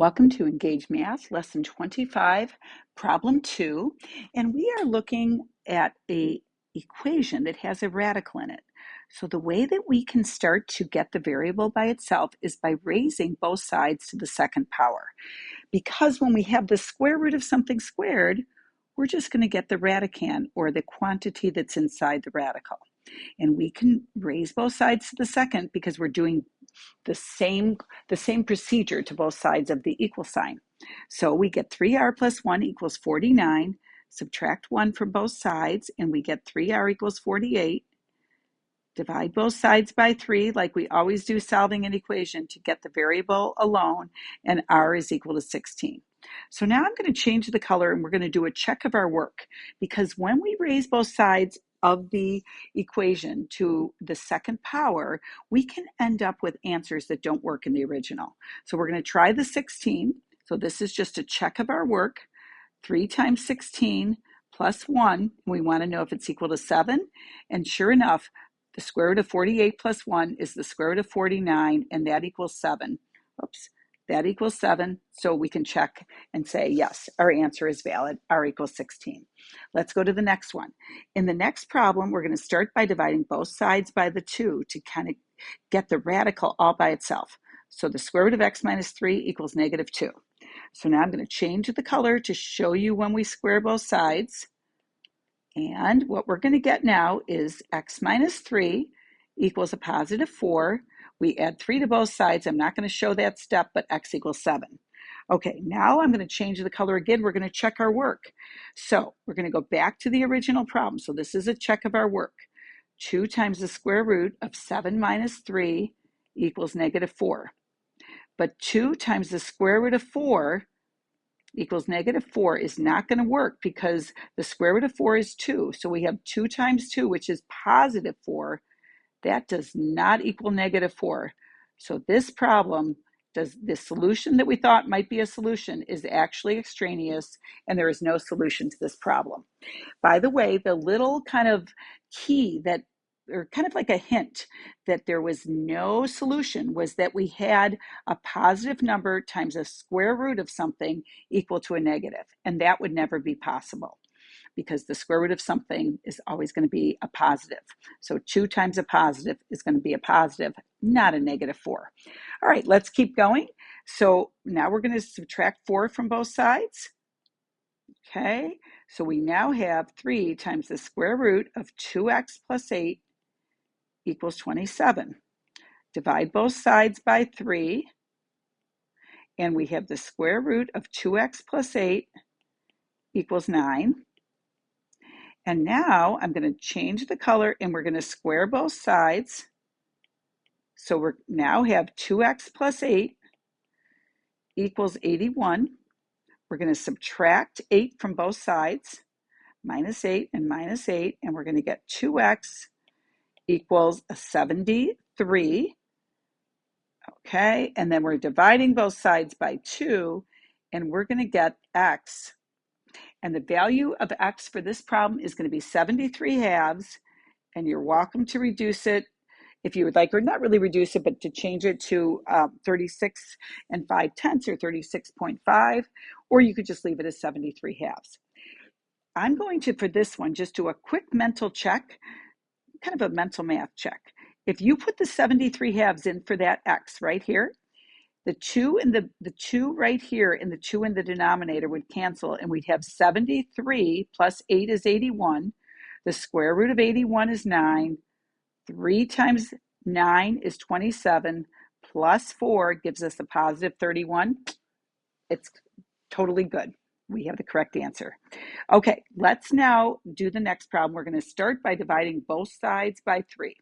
Welcome to Engage Math, Lesson 25, Problem 2, and we are looking at an equation that has a radical in it. So the way that we can start to get the variable by itself is by raising both sides to the second power. Because when we have the square root of something squared, we're just going to get the radicand, or the quantity that's inside the radical. And we can raise both sides to the second because we're doing the same procedure to both sides of the equal sign. So we get 3r plus 1 equals 49. Subtract 1 from both sides, and we get 3r equals 48. Divide both sides by 3, like we always do solving an equation, to get the variable alone, and r is equal to 16. So now I'm going to change the color, and we're going to do a check of our work, because when we raise both sides of the equation to the second power, we can end up with answers that don't work in the original. So we're going to try the 16. So this is just a check of our work. 3 times 16 plus 1, we want to know if it's equal to 7. And sure enough, the square root of 48 plus 1 is the square root of 49, and that equals 7. Oops. That equals 7, so we can check and say, yes, our answer is valid, r equals 16. Let's go to the next one. In the next problem, we're going to start by dividing both sides by the 2 to kind of get the radical all by itself. So the square root of x minus 3 equals negative 2. So now I'm going to change the color to show you when we square both sides. And what we're going to get now is x minus 3 equals a positive 4. We add 3 to both sides. I'm not going to show that step, but x equals 7. Okay, now I'm going to change the color again. We're going to check our work. So we're going to go back to the original problem. So this is a check of our work. 2 times the square root of 7 minus 3 equals negative 4. But 2 times the square root of 4 equals negative 4 is not going to work, because the square root of 4 is 2. So we have 2 times 2, which is positive 4. That does not equal negative 4. So this problem, the solution that we thought might be a solution is actually extraneous, and there is no solution to this problem. By the way, the little kind of key that, or kind of like a hint that there was no solution, was that we had a positive number times a square root of something equal to a negative, and that would never be possible, because the square root of something is always going to be a positive. So 2 times a positive is going to be a positive, not a negative 4. All right, let's keep going. So now we're going to subtract 4 from both sides. Okay, so we now have 3 times the square root of 2x plus 8 equals 27. Divide both sides by 3, and we have the square root of 2x plus 8 equals 9. And now I'm going to change the color, and we're going to square both sides. So we now have 2x plus 8 equals 81. We're going to subtract 8 from both sides, minus 8 and minus 8, and we're going to get 2x equals a 73. Okay, and then we're dividing both sides by 2, and we're going to get x. And the value of x for this problem is going to be 73 halves, and you're welcome to reduce it if you would like, or not really reduce it, but to change it to 36 and 5/10 or 36.5, or you could just leave it as 73 halves. I'm going to, for this one, just do a quick mental check, kind of a mental math check. If you put the 73 halves in for that x right here, the 2 and the 2 right here and the 2 in the denominator would cancel, and we'd have 73 plus 8 is 81. The square root of 81 is 9. 3 times 9 is 27, plus 4 gives us a positive 31. It's totally good. We have the correct answer. Okay, let's now do the next problem. We're going to start by dividing both sides by 3.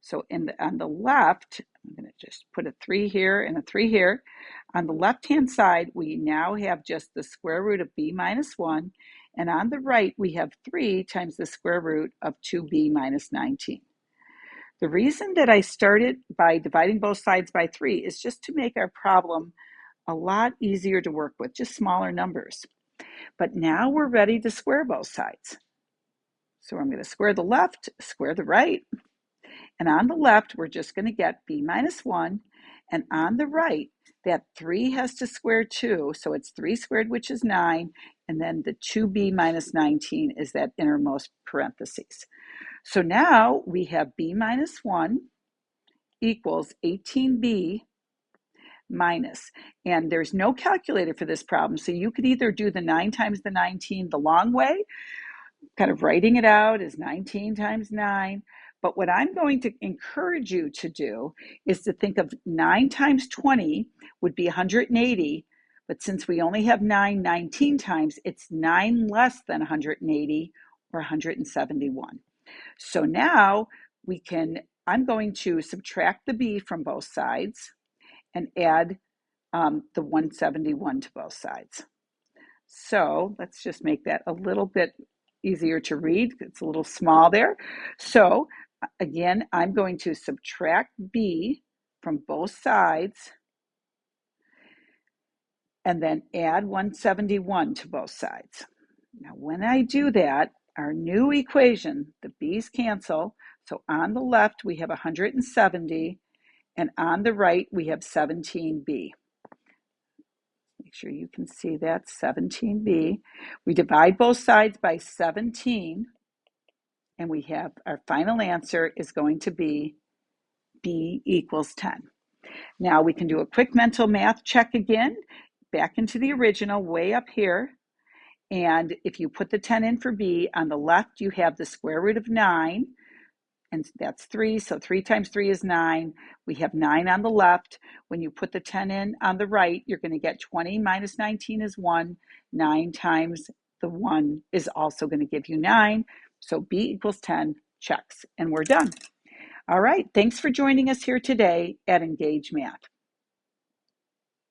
So on the left, I'm going to just put a 3 here and a 3 here. On the left-hand side, we now have just the square root of b minus 1. And on the right, we have 3 times the square root of 2b minus 19. The reason that I started by dividing both sides by 3 is just to make our problem a lot easier to work with, just smaller numbers. But now we're ready to square both sides. So I'm going to square the left, square the right. And on the left, we're just going to get b minus 1. And on the right, that 3 has to square 2, so it's 3 squared, which is 9, and then the 2b minus 19 is that innermost parentheses. So now we have b minus 1 equals 18b minus, and there's no calculator for this problem, so you could either do the 9 times the 19 the long way, kind of writing it out as 19 times 9. But what I'm going to encourage you to do is to think of 9 times 20 would be 180. But since we only have 9 19 times, it's 9 less than 180 or 171. So now I'm going to subtract the b from both sides and add the 171 to both sides. So let's just make that a little bit easier to read. It's a little small there. So again, I'm going to subtract b from both sides and then add 171 to both sides. Now, when I do that, our new equation, the b's cancel. So on the left, we have 170, and on the right, we have 17b. Make sure you can see that, 17b. We divide both sides by 17, and we have our final answer is going to be b equals 10. Now we can do a quick mental math check again, back into the original, way up here. And if you put the 10 in for b, on the left you have the square root of 9, and that's 3, so 3 times 3 is 9. We have 9 on the left. When you put the 10 in on the right, you're going to get 20 minus 19 is 1. 9 times the 1 is also going to give you 9. So b equals 10, checks, and we're done. All right, thanks for joining us here today at Engage Math.